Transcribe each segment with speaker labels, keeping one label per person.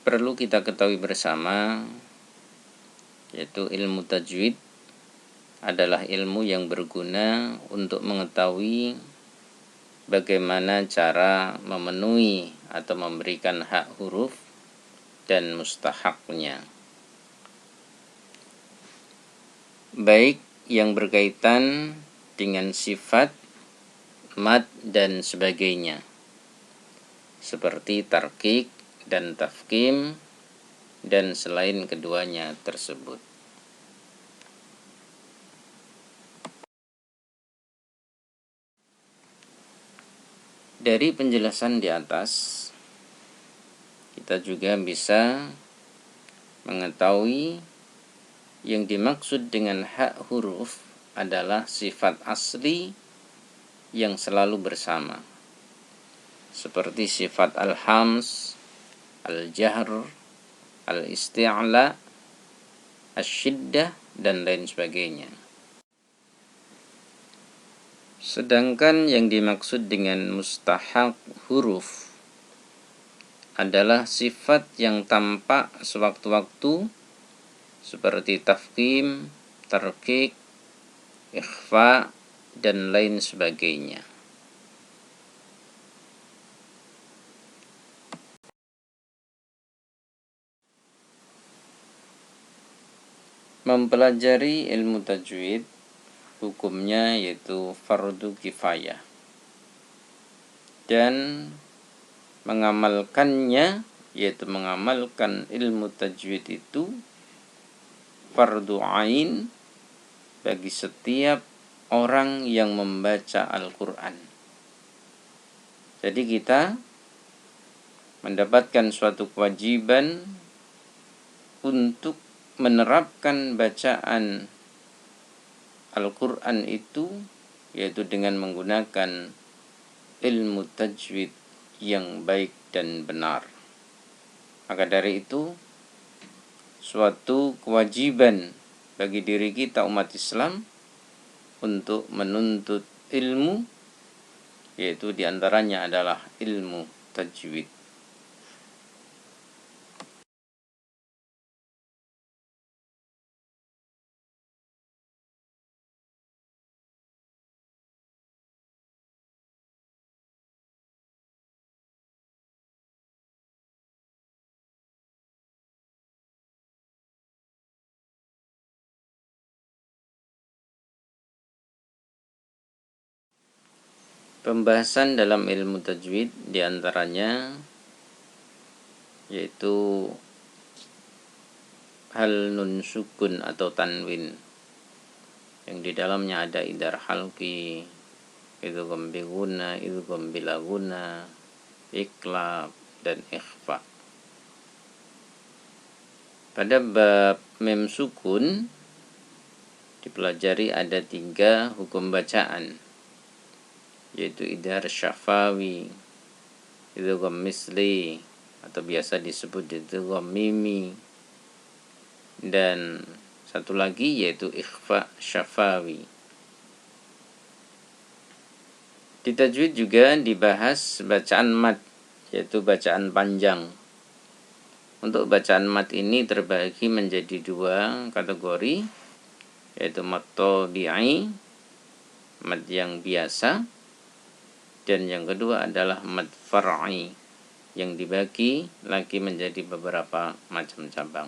Speaker 1: perlu kita ketahui bersama, yaitu ilmu tajwid adalah ilmu yang berguna untuk mengetahui bagaimana cara memenuhi atau memberikan hak huruf dan mustahaknya, baik yang berkaitan dengan sifat, mad, dan sebagainya, seperti tarqiq dan tafkhim dan selain keduanya tersebut. Dari penjelasan di atas, kita juga bisa mengetahui yang dimaksud dengan hak huruf adalah sifat asli yang selalu bersama, seperti sifat al-hams, al-jahr, al-isti'la, asy-syiddah, dan lain sebagainya. Sedangkan yang dimaksud dengan mustahak huruf adalah sifat yang tampak sewaktu-waktu, seperti tafkhim, tarqiq, ikhfa, dan lain sebagainya. Mempelajari ilmu tajwid hukumnya yaitu fardu kifayah, dan mengamalkannya, yaitu mengamalkan ilmu tajwid itu fardu ain bagi setiap orang yang membaca Al-Quran. Jadi kita mendapatkan suatu kewajiban untuk menerapkan bacaan Al-Quran itu, yaitu dengan menggunakan ilmu tajwid yang baik dan benar. Maka dari itu, suatu kewajiban bagi diri kita umat Islam untuk menuntut ilmu, yaitu diantaranya adalah ilmu tajwid. Pembahasan dalam ilmu tajwid diantaranya yaitu hal nun sukun atau tanwin, yang di dalamnya ada idhar halqi, idgham bi gunna, idgham bila gunna, iqlab, dan ikhfa. Pada bab mem sukun dipelajari ada 3 hukum bacaan, yaitu idhar syafawi, idgham misli atau biasa disebut idgham mimi, dan satu lagi yaitu ikhfa syafawi. Di tajwid juga dibahas bacaan mad, yaitu bacaan panjang. Untuk bacaan mad ini terbagi menjadi 2 kategori, yaitu mad tabi'i, mad yang biasa, dan yang kedua adalah mad far'i, yang dibagi lagi menjadi beberapa macam cabang.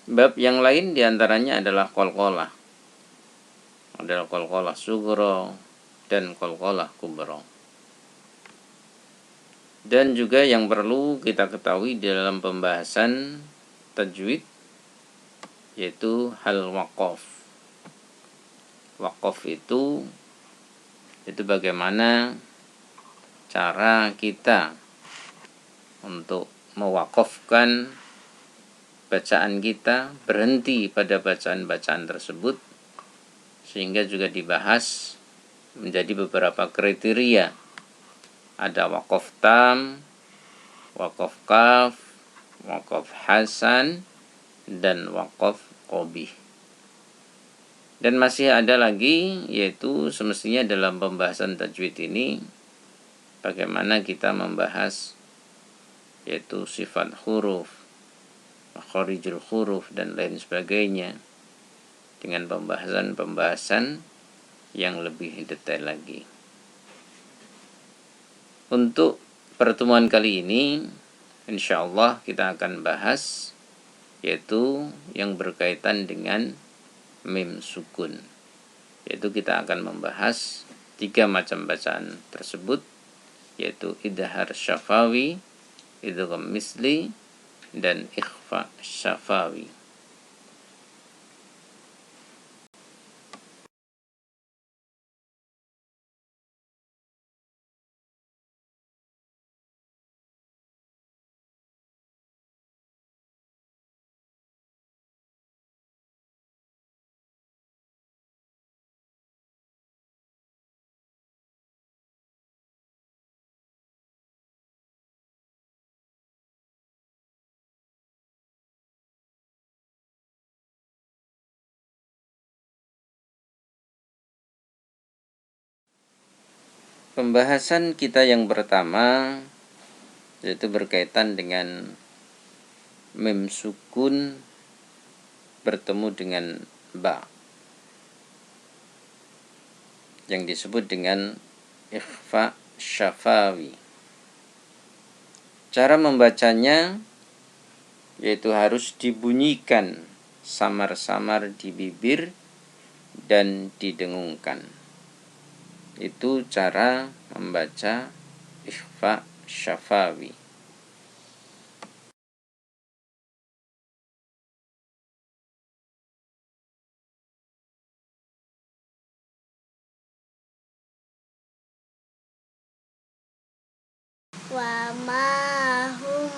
Speaker 1: Bab yang lain diantaranya adalah qalqalah, adalah qalqalah sughra dan qalqalah kubra. Dan juga yang perlu kita ketahui dalam pembahasan tajwid yaitu hal waqaf. Waqaf itu bagaimana cara kita untuk mewakafkan bacaan kita, berhenti pada bacaan-bacaan tersebut, sehingga juga dibahas menjadi beberapa kriteria. Ada waqaf tam, waqaf kaf, waqaf hasan, dan waqaf qabih. Dan masih ada lagi, yaitu semestinya dalam pembahasan tajwid ini bagaimana kita membahas yaitu sifat huruf, makharijul huruf dan lain sebagainya, dengan pembahasan-pembahasan yang lebih detail lagi. Untuk pertemuan kali ini, insya Allah kita akan bahas yaitu yang berkaitan dengan mim sukun. Yaitu kita akan membahas 3 macam bacaan tersebut, yaitu idhar syafawi, idgham misli, dan ikhfa syafawi. Pembahasan kita yang pertama yaitu berkaitan dengan mim sukun bertemu dengan ba, yang disebut dengan ikhfa syafawi. Cara membacanya yaitu harus dibunyikan samar-samar di bibir dan didengungkan. Itu cara membaca ikhfa syafawi.
Speaker 2: Wa ma hum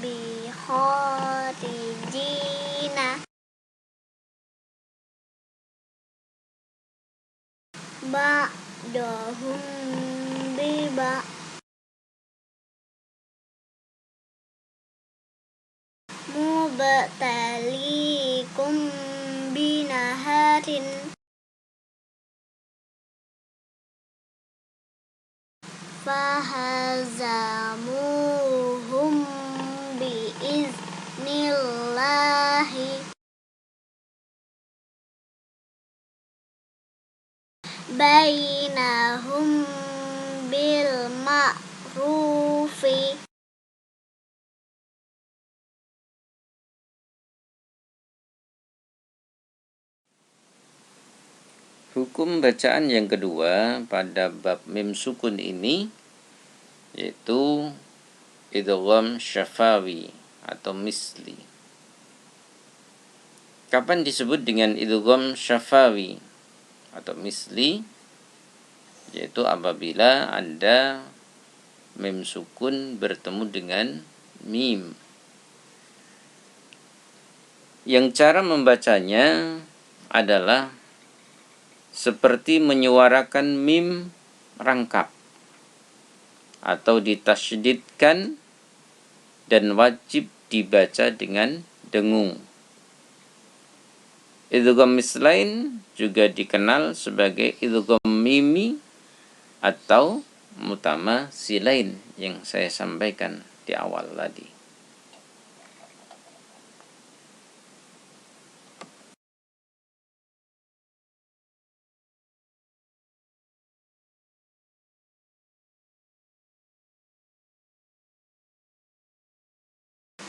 Speaker 2: bi kharijina ba'dahum bi ba mubtalikum binaharin fahazamuhum biiznillahi bainahum bil ma'rufi.
Speaker 1: Hukum bacaan yang kedua pada bab mim sukun ini yaitu idgham syafawi atau misli. Kapan disebut dengan idgham syafawi atau misli? Yaitu apabila ada mim sukun bertemu dengan mim. Yang cara membacanya adalah seperti menyuarakan mim rangkap atau ditasydidkan dan wajib dibaca dengan dengung. Idgham mislain juga dikenal sebagai idgham mimi atau mutama silain yang saya sampaikan di awal tadi.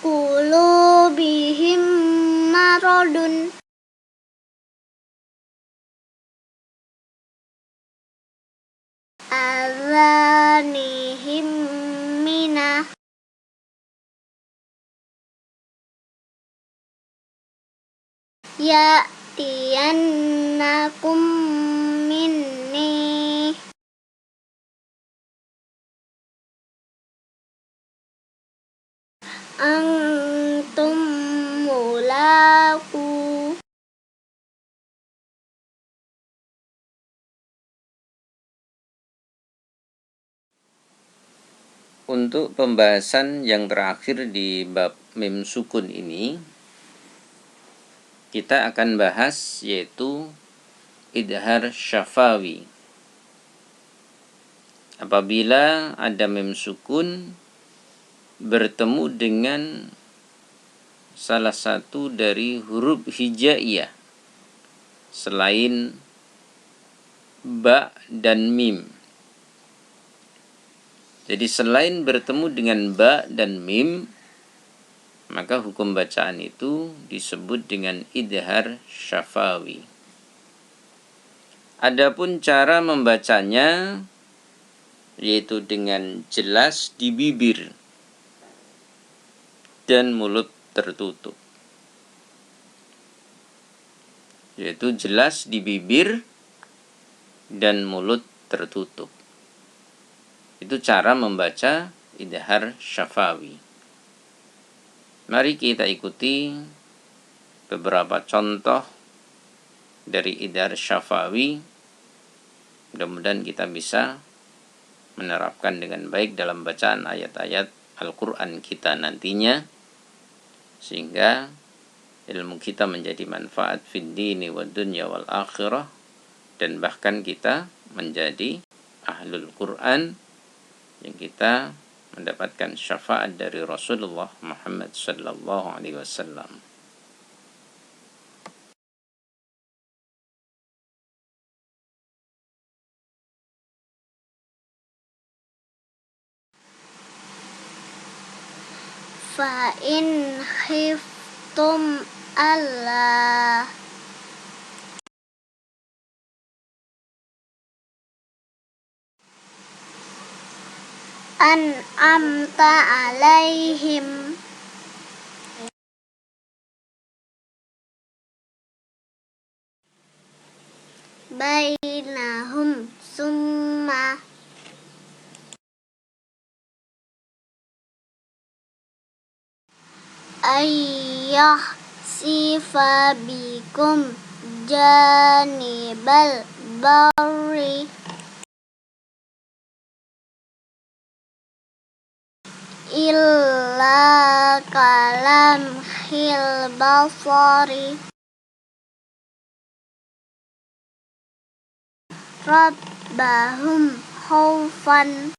Speaker 2: Qulubihim maradun azanihim minah ya'tiyannakum minni antum mulaku
Speaker 1: Untuk pembahasan yang terakhir di bab mim sukun ini, kita akan bahas yaitu idhar syafawi. Apabila ada mim sukun bertemu dengan salah satu dari huruf hijaiyah selain ba dan mim. Jadi selain bertemu dengan ba dan mim, maka hukum bacaan itu disebut dengan idhar syafawi. Adapun cara membacanya yaitu dengan jelas di bibir dan mulut tertutup. Yaitu jelas di bibir dan mulut tertutup. Itu cara membaca idhar syafawi. Mari kita ikuti beberapa contoh dari idhar syafawi. Mudah-mudahan kita bisa menerapkan dengan baik dalam bacaan ayat-ayat Al-Quran kita nantinya, sehingga ilmu kita menjadi manfaat fid dini wad dunya wal akhirah, dan bahkan kita menjadi ahlul Quran, yang kita mendapatkan syafaat dari Rasulullah Muhammad sallallahu alaihi wasallam.
Speaker 2: Fa in khiftum alla an'amta alaihim bainahum summa ayyah sifa bikum janibal barri illa kalam khil basari rabbahum khaufan